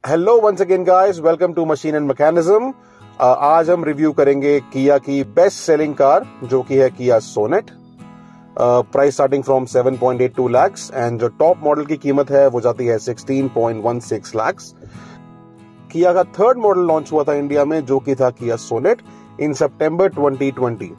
Hello once again guys, welcome to machine and mechanism. आज हम review करेंगे किया की बेस्ट सेलिंग कार जो कि है Kia Sonet. Price starting from 7.82 lakhs and जो टॉप मॉडल की कीमत है वो जाती है 16.16 lakhs। किया का थर्ड मॉडल लॉन्च हुआ था इंडिया में जो कि था किया सोनेट इन सितंबर 2020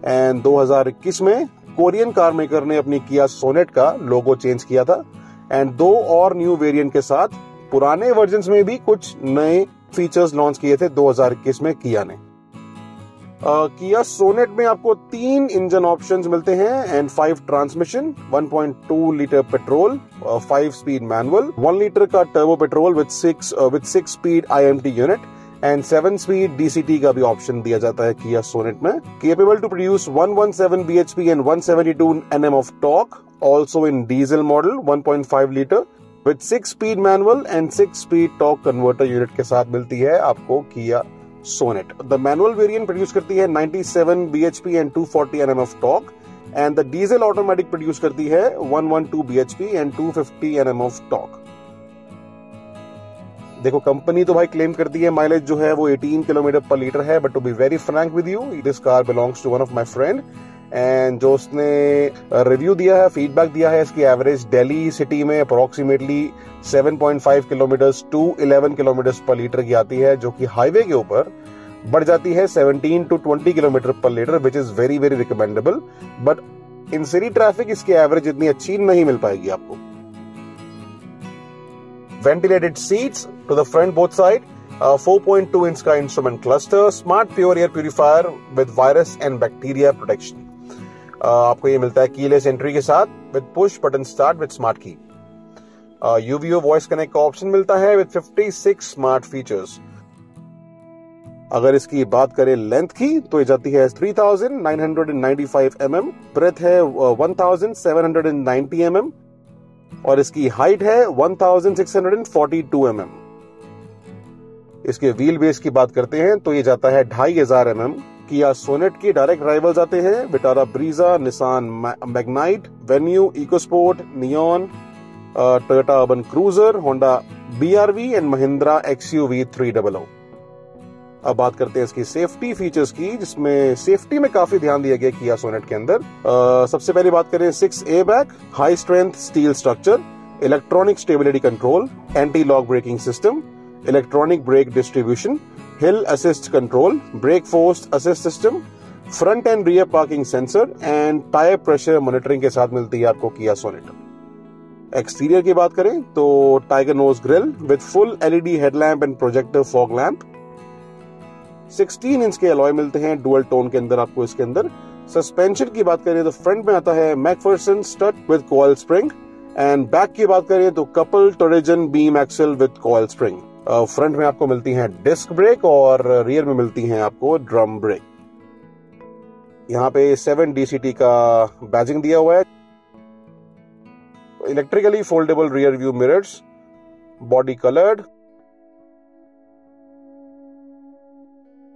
एंड 2021 में कोरियन कार मेकर ने अपनी किया सोनेट का लोगो चेंज किया था एंड दो और न्यू वेरिएंट के साथ पुराने वर्जन्स में भी कुछ नए फीचर्स लॉन्च किए थे 2021 में किया ने। किया सोनेट में आपको 3 इंजन ऑप्शंस मिलते हैं and 5 transmission, 1.2 litre petrol, 5 speed manual, 1 litre का turbo petrol with 6 speed IMT unit and 7 speed DCT का भी ऑप्शन दिया जाता है किया सोनेट में। Capable to produce 117 bhp and 172 Nm of torque, also in diesel model 1.5 litre with 6 speed manual and 6 speed torque converter unit के साथ मिलती है आपको Kia Sonet. The manual variant produce करती है 97 bhp and 240 Nm of torque and the diesel automatic produce करती है 112 bhp and 250 Nm of torque. देखो कंपनी तो भाई क्लेम करती है माइलेज जो है वो 18 किलोमीटर पर लीटर है, but to be very frank with you, this car belongs to one of my friend and जो उसने रिव्यू दिया है, फीडबैक दिया है, इसकी एवरेज दिल्ली सिटी में अप्रोक्सीमेटली 7.5 किलोमीटर्स टू 11 किलोमीटर पर लीटर की आती है, जो कि हाईवे के ऊपर बढ़ जाती है 17 to 20 किलोमीटर पर litre, which is very very recommendable. But in city traffic इसकी एवरेज इतनी अच्छी नहीं मिल पाएगी आपको। Ventilated seats to the front both side, 4.2 inch का instrument cluster, smart pure air purifier with virus and bacteria protection. आपको ये मिलता है कीलेस एंट्री के साथ with push button start with smart key. UVO voice connect का option मिलता है विद 56 स्मार्ट फीचर्स। अगर इसकी बात करें लेंथ की तो ये जाती है 3995 mm, ब्रेथ है 1790 mm और इसकी हाइट है 1642 mm। इसके व्हील बेस की बात करते हैं तो ये जाता है 2500 mm। किया सोनेट की डायरेक्ट राइवल्स आते हैं Vitara Brezza, Nissan Magnite, venue, EcoSport, neon, Toyota urban cruiser, Honda BRV and Mahindra XUV 300। अब बात करते हैं इसकी सेफ्टी फीचर्स की, जिसमें सेफ्टी में काफी ध्यान दिया गया किया सोनेट के अंदर। सबसे पहले बात करें 6 airbag, high strength steel structure, electronic stability control, anti lock braking system, electronic brake distribution, hill assist control, brake force assist system, front end rear parking sensor and tyre pressure monitoring के साथ मिलती है आपको Kia sonnet. Exterior की बात करें तो tiger nose grille with full LED headlamp and projector fog lamp, 16 inch के अलॉय मिलते हैं डुअल टोन के अंदर आपको इसके अंदर। सस्पेंशन की बात करें तो फ्रंट में आता है McPherson strut with coil spring and back की बात करें तो couple torsion beam axle with coil spring. Front में आपको मिलती हैं डिस्क ब्रेक और रियर में मिलती हैं आपको ड्रम ब्रेक। यहाँ पे 7 DCT का बैजिंग दिया हुआ है। Electrically foldable rear view mirrors, body coloured,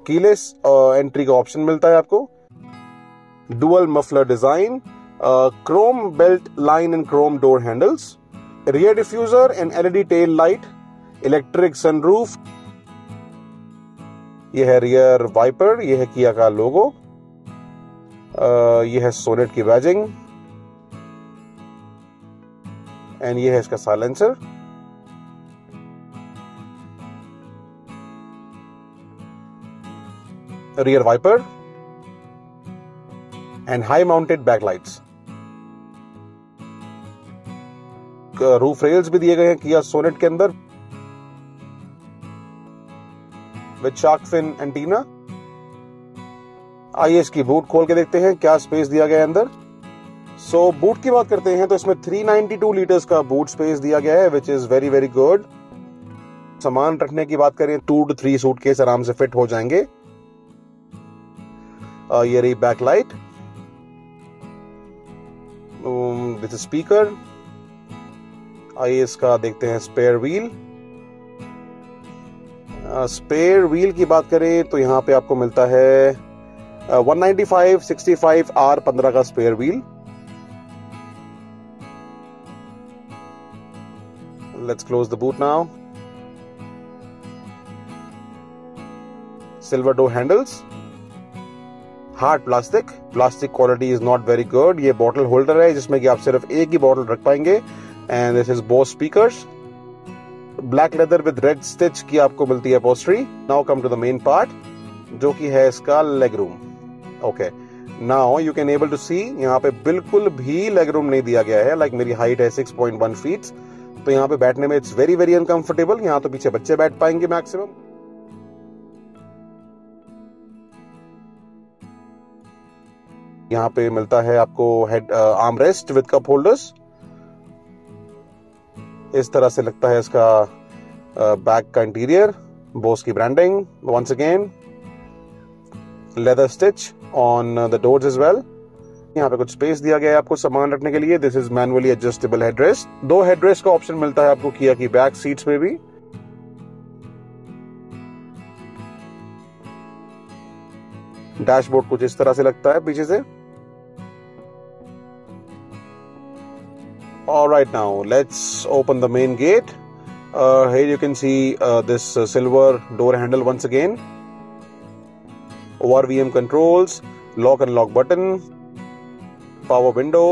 keyless entry का ऑप्शन मिलता है आपको, dual muffler design, Chrome belt line and Chrome door handles, rear diffuser and LED tail light, electric sunroof, यह है रियर वाइपर, यह है किया का लोगो, यह है सोनेट की बैजिंग एंड यह है इसका silencer. Rear wiper and high mounted backlights. Roof rails भी दिए गए हैं किया सोनेट के अंदर विद शार्क फिन एंटीना। आइए इसकी बूट खोल के देखते हैं क्या स्पेस दिया गया है अंदर। सो बूट की बात करते हैं तो इसमें 392 लीटर्स का बूट स्पेस दिया गया है, विच इज वेरी वेरी गुड। सामान रखने की बात करें 2 to 3 सूटकेस आराम से फिट हो जाएंगे। ये रही बैक लाइट, दिस स्पीकर। आइए इसका देखते हैं स्पेयर व्हील। स्पेयर व्हील की बात करें तो यहाँ पे आपको मिलता है 195/65 R15 का spare wheel. Let's close the boot now. Silver door handles, hard plastic quality is not very good. ये बॉटल होल्डर है जिसमें कि आप सिर्फ एक ही बॉटल रख पाएंगे। And this is Bose speakers, black leather with red stitch की आपको मिलती है upholstery. Now come to the main part जो कि है इसका leg room. Okay, now you can able to see यहाँ पे बिल्कुल भी लेग रूम नहीं दिया गया है। लाइक मेरी हाइट है 6.1 फीट, तो यहाँ पे बैठने में इट्स वेरी वेरी अनकंफर्टेबल। यहाँ तो पीछे बच्चे बैठ पाएंगे मैक्सिमम। यहाँ पे मिलता है आपको head arm rest with cup holders. इस तरह से लगता है इसका बैक का इंटीरियर। बोस की branding once again, leather stitch on the doors as well. यहाँ पे कुछ स्पेस दिया गया है आपको सामान रखने के लिए। This is manually adjustable headrest. 2 headrest का ऑप्शन मिलता है आपको किया की बैक सीट्स में भी। डैशबोर्ड कुछ इस तरह से लगता है पीछे से। Alright, now let's open the main gate. Here you can see this silver door handle once again. ORVM controls, lock and lock button, power window,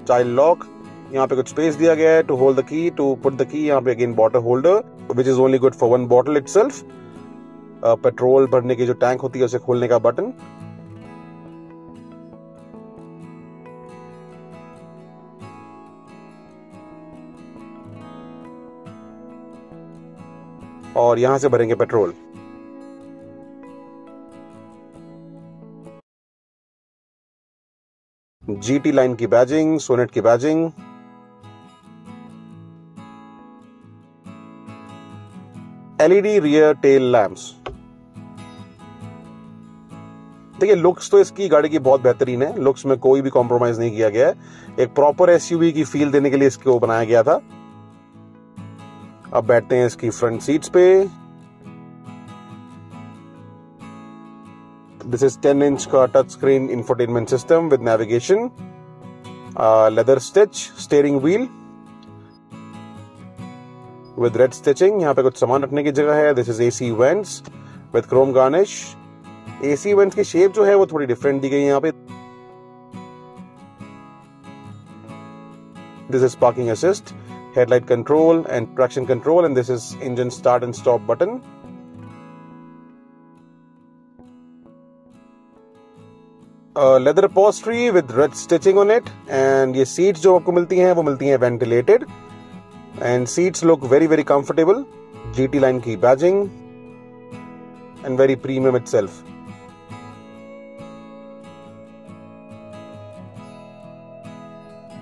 child lock. यहाँ पे कुछ स्पेस दिया गया है to hold the key, to put the key. यहाँ पे again bottle holder, which is only good for one bottle itself. Petrol भरने की जो टैंक होती है उसे खोलने का बटन। और यहां से भरेंगे पेट्रोल। जीटी लाइन की बैजिंग, सोनेट की badging. LED rear tail lamps. देखिए लुक्स तो इसकी गाड़ी की बहुत बेहतरीन है। लुक्स में कोई भी कॉम्प्रोमाइज नहीं किया गया है। एक प्रॉपर एसयूवी की फील देने के लिए इसको बनाया गया था। अब बैठते हैं इसकी फ्रंट सीट्स पे। दिस इज 10 इंच का touch screen infotainment system with navigation, leather stitch steering wheel with red stitching. यहाँ पे कुछ सामान रखने की जगह है। This is AC vents with Chrome garnish. AC vents की शेप जो है वो थोड़ी डिफरेंट दी गई है यहाँ पे। This is parking assist, headlight control and traction control, and this is engine start and stop button. Leather upholstery with red stitching on it, and ये seats जो आपको मिलती हैं वो मिलती हैं ventilated, and seats look very very comfortable. GT line की badging and very premium itself.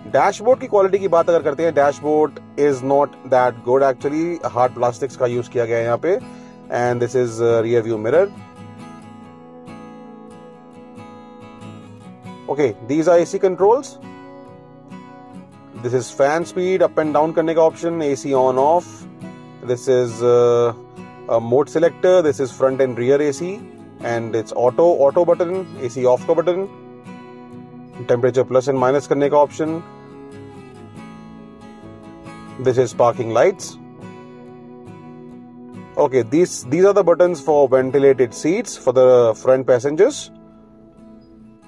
Dashboard की क्वालिटी की बात अगर करते हैं, dashboard is not that good actually. Hard plastics का यूज किया गया है यहाँ पे। And this is rear view mirror. Okay, these R AC controls. This is fan speed up and down करने का option, AC on off. This is mode selector. This is front end rear AC and it's auto button, AC of का button. Temperature plus and minus करने का option. This is parking lights. Okay, these are the buttons for ventilated seats for the front passengers.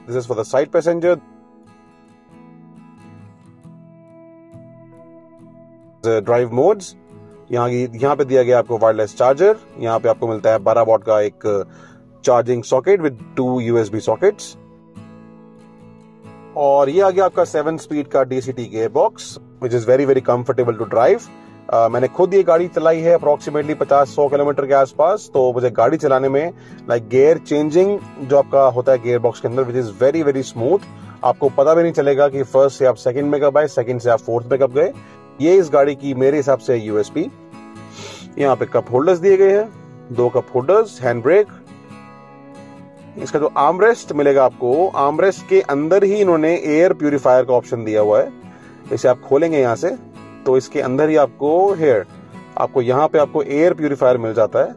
This is for the side passenger. The drive modes. यहाँ पे दिया गया आपको wireless charger. यहाँ पे आपको मिलता है 12 वॉट का एक charging socket with 2 USB sockets. और ये आ गया आपका 7 स्पीड का DCT gear box which is very very comfortable to drive. मैंने खुद ये गाड़ी चलाई है अप्रोक्सीमेटली 50-100 किलोमीटर के आसपास। तो मुझे गाड़ी चलाने में लाइक गियर चेंजिंग जो आपका होता है गियर बॉक्स के अंदर विच इज वेरी वेरी स्मूथ। आपको पता भी नहीं चलेगा कि फर्स्ट से आप सेकंड में कब आए, सेकंड से आप फोर्थ में कब गए। ये इस गाड़ी की मेरे हिसाब से USP। यहाँ पे कप होल्डर्स दिए गए हैं, 2 कप होल्डर्स, हैंड ब्रेक। इसका जो आर्मरेस्ट मिलेगा आपको, आर्मरेस्ट के अंदर ही इन्होंने एयर प्यूरिफायर का ऑप्शन दिया हुआ है। इसे आप खोलेंगे यहाँ से तो इसके अंदर ही आपको यहाँ पे आपको एयर प्यूरिफायर मिल जाता है।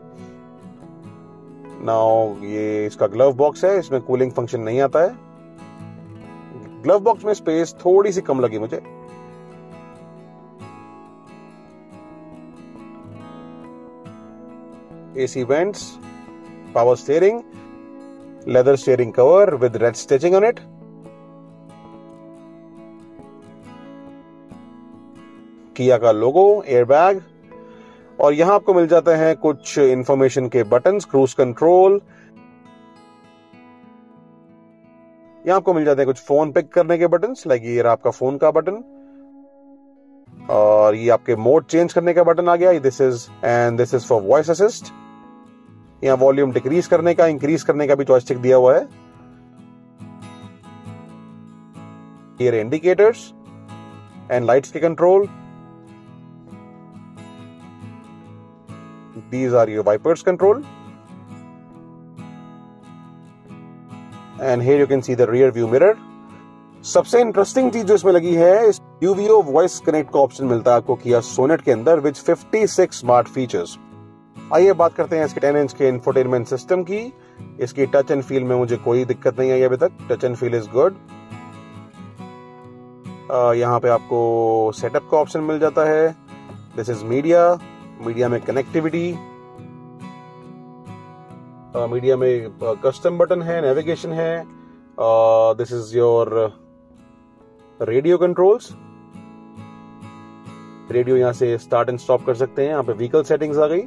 नाउ ये इसका ग्लव बॉक्स है, इसमें कूलिंग फंक्शन नहीं आता है। ग्लव बॉक्स में स्पेस थोड़ी सी कम लगी मुझे। AC vents, power steering, leather steering cover with red stitching on it. किया का लोगो, एयरबैग, और यहां आपको मिल जाते हैं कुछ इंफॉर्मेशन के बटन्स, क्रूज कंट्रोल। यहां आपको मिल जाते हैं कुछ फोन पिक करने के बटन्स, लाइक ये आपका फोन का बटन, और ये आपके मोड चेंज करने का बटन आ गया। This is for voice assist. यहाँ वॉल्यूम डिक्रीज करने का, इंक्रीज करने का भी जॉयस्टिक दिया हुआ है। ये इंडिकेटर्स एंड लाइट्स के control. These are your wipers control, and here you can see the rear view mirror. सबसे इंटरेस्टिंग चीज जो इसमें लगी है, UVO वॉइस कनेक्ट का ऑप्शन मिलता है आपको किया सोनेट के अंदर विद 56 स्मार्ट फीचर्स। आइए बात करते हैं इसके 10 इंच के इंफोटेनमेंट सिस्टम की। इसकी टच एंड फील में मुझे कोई दिक्कत नहीं आई अभी तक। Touch and feel is good. यहाँ पे आपको सेटअप का ऑप्शन मिल जाता है। दिस इज मीडिया में कनेक्टिविटी, मीडिया में कस्टम बटन है, नेविगेशन है। This is your radio controls. Radio यहां से स्टार्ट एंड स्टॉप कर सकते हैं। यहाँ पे व्हीकल सेटिंग्स आ गई।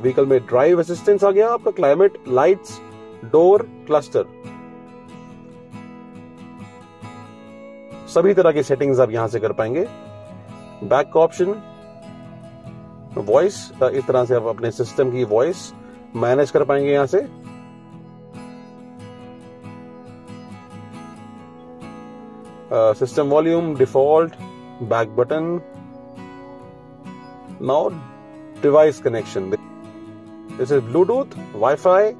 व्हीकल में ड्राइव असिस्टेंस आ गया आपका, क्लाइमेट, लाइट्स, डोर, क्लस्टर, सभी तरह की सेटिंग्स आप यहां से कर पाएंगे। बैक का ऑप्शन, वॉइस, इस तरह से आप अपने सिस्टम की वॉइस मैनेज कर पाएंगे यहां से। System volume, default, back button. Now device connection, this is Bluetooth, wifi,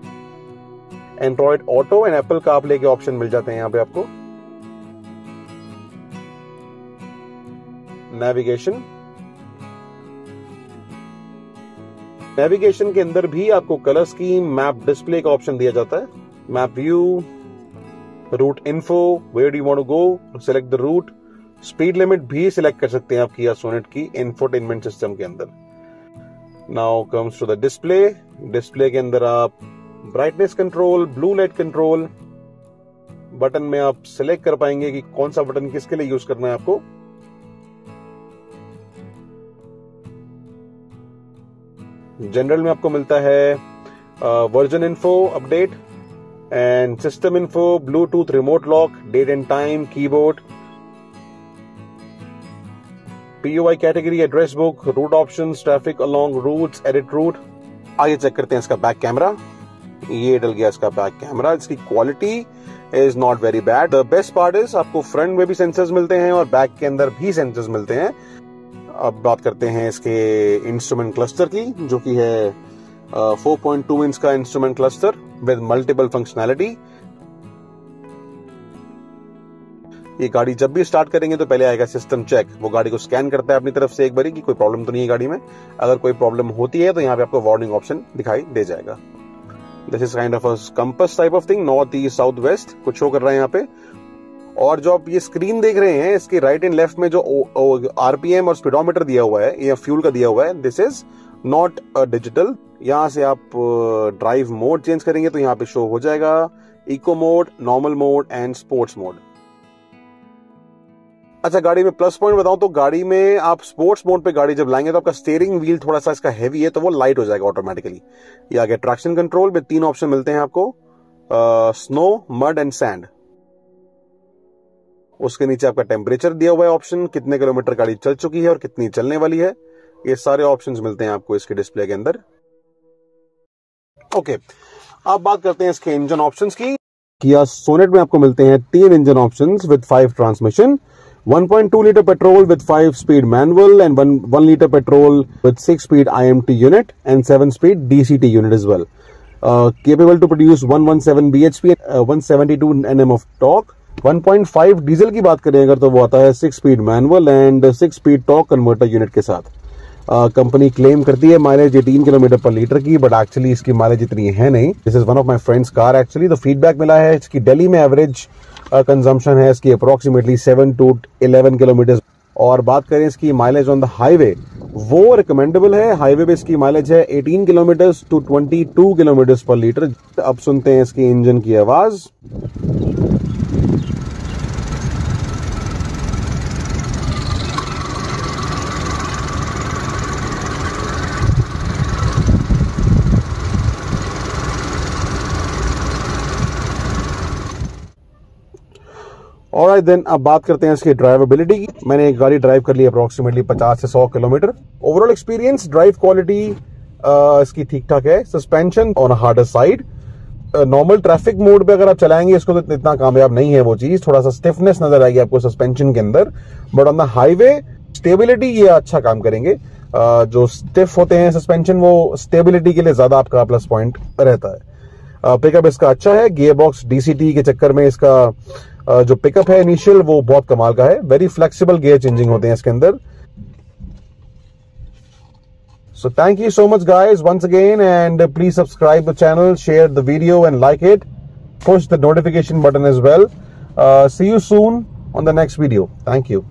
Android auto and Apple CarPlay के ऑप्शन मिल जाते हैं यहां पे आपको। नेविगेशन के अंदर भी आपको कलर स्कीम, मैप डिस्प्ले का ऑप्शन दिया जाता है। Map view, route info, where do you want to go, select the route, speed limit भी सिलेक्ट कर सकते हैं आप किया सोनेट की इंफोटेनमेंट सिस्टम के अंदर। Now comes to the display. Display के अंदर आप brightness control, blue light control, button में आप सिलेक्ट कर पाएंगे कि कौन सा बटन किसके लिए यूज करना है आपको। जनरल में आपको मिलता है version info update and system info, bluetooth, remote lock, date and time, keyboard, POI category, address book, route options, traffic along routes, edit route. आइए चेक करते हैं इसका बैक कैमरा। ये डल गया इसका बैक कैमरा। इसकी quality is not very bad. The best part is आपको फ्रंट में भी सेंसर्स मिलते हैं और बैक के अंदर भी सेंसर्स मिलते हैं। अब बात करते हैं इसके इंस्ट्रूमेंट क्लस्टर की, जो कि है 4.2 इंच का instrument cluster with multiple functionality. ये गाड़ी जब भी स्टार्ट करेंगे तो पहले आएगा सिस्टम चेक। वो गाड़ी को स्कैन करता है अपनी तरफ से एक बारी कि कोई प्रॉब्लम तो नहीं है गाड़ी में। अगर कोई प्रॉब्लम होती है तो यहाँ पे आपको वार्निंग ऑप्शन दिखाई दे जाएगा। This is kind of a compass type of thing, north east south west कुछ शो कर रहा है यहाँ पे। और जो आप ये स्क्रीन देख रहे हैं, इसके राइट एंड लेफ्ट में जो आरपीएम और स्पीडोमीटर दिया हुआ है, या फ्यूल का दिया हुआ है, दिस इज नॉट डिजिटल। यहां से आप ड्राइव मोड चेंज करेंगे तो यहाँ पे शो हो जाएगा eco mode, normal mode and sports mode. अच्छा, गाड़ी में प्लस पॉइंट बताऊं तो गाड़ी में आप स्पोर्ट्स मोड पे गाड़ी जब लाएंगे तो आपका स्टीयरिंग व्हील थोड़ा सा इसका हैवी है तो वो लाइट हो जाएगा ऑटोमेटिकली। ये आगे ट्रैक्शन कंट्रोल में 3 ऑप्शन मिलते हैं आपको, स्नो, मड एंड सैंड। उसके नीचे आपका टेम्परेचर दिया हुआ है ऑप्शन, कितने किलोमीटर गाड़ी चल चुकी है और कितनी चलने वाली है। ये सारे ऑप्शंस मिलते हैं आपको इसके डिस्प्ले के अंदर। ओके, अब बात करते हैं इसके इंजन ऑप्शंस की। किया सोनेट में आपको मिलते हैं 3 engine options with 5 transmission, 1.2 litre petrol with 5 speed manual and 1 liter petrol with 6 speed IMT unit and 7 speed DCT unit as well. Capable to produce 117 bhp, 172 Nm of torque. 1.5 diesel की बात करें अगर तो वो आता है 6 speed manual and 6 speed torque converter unit के साथ। कंपनी क्लेम करती है माइलेज 18 किलोमीटर पर लीटर की, बट एक्चुअली इसकी माइलेज इतनी है नहीं। This is one of my friends car actually. The feedback मिला है इसकी दिल्ली में एवरेज कंजम्पशन है इसकी अप्रोक्सीमेटली 7 to 11 किलोमीटर। और बात करें इसकी माइलेज ऑन द हाईवे वो रिकमेंडेबल है। हाईवे पे इसकी माइलेज है 18 किलोमीटर टू 22 किलोमीटर पर लीटर। अब सुनते हैं इसकी इंजन की आवाज। ऑलराइट देन, अब बात करते हैं इसकी ड्राइवेबिलिटी की। मैंने एक गाड़ी ड्राइव कर ली अप्रोक्सीमेटली 50 से 100 kilometre. Overall experience, drive quality इसकी ठीक ठाक है। Suspension on harder side. Normal traffic mode पे अगर आप चलाएंगे इसको तो इतना कामयाब नहीं है वो चीज, थोड़ा सा स्टिफनेस नजर आएगी आपको सस्पेंशन के अंदर। But on the highway stability ये अच्छा काम करेंगे। जो स्टिफ होते हैं सस्पेंशन, वो स्टेबिलिटी के लिए ज्यादा आपका प्लस पॉइंट रहता है। पिकअप इसका अच्छा है। गियर बॉक्स डीसीटी के चक्कर में इसका जो पिकअप है इनिशियल वो बहुत कमाल का है। वेरी फ्लेक्सिबल गियर चेंजिंग होते हैं इसके अंदर। So thank you so much guys once again, and please subscribe the channel, share the video and like it, push the notification button as well. See you soon on the next video. Thank you.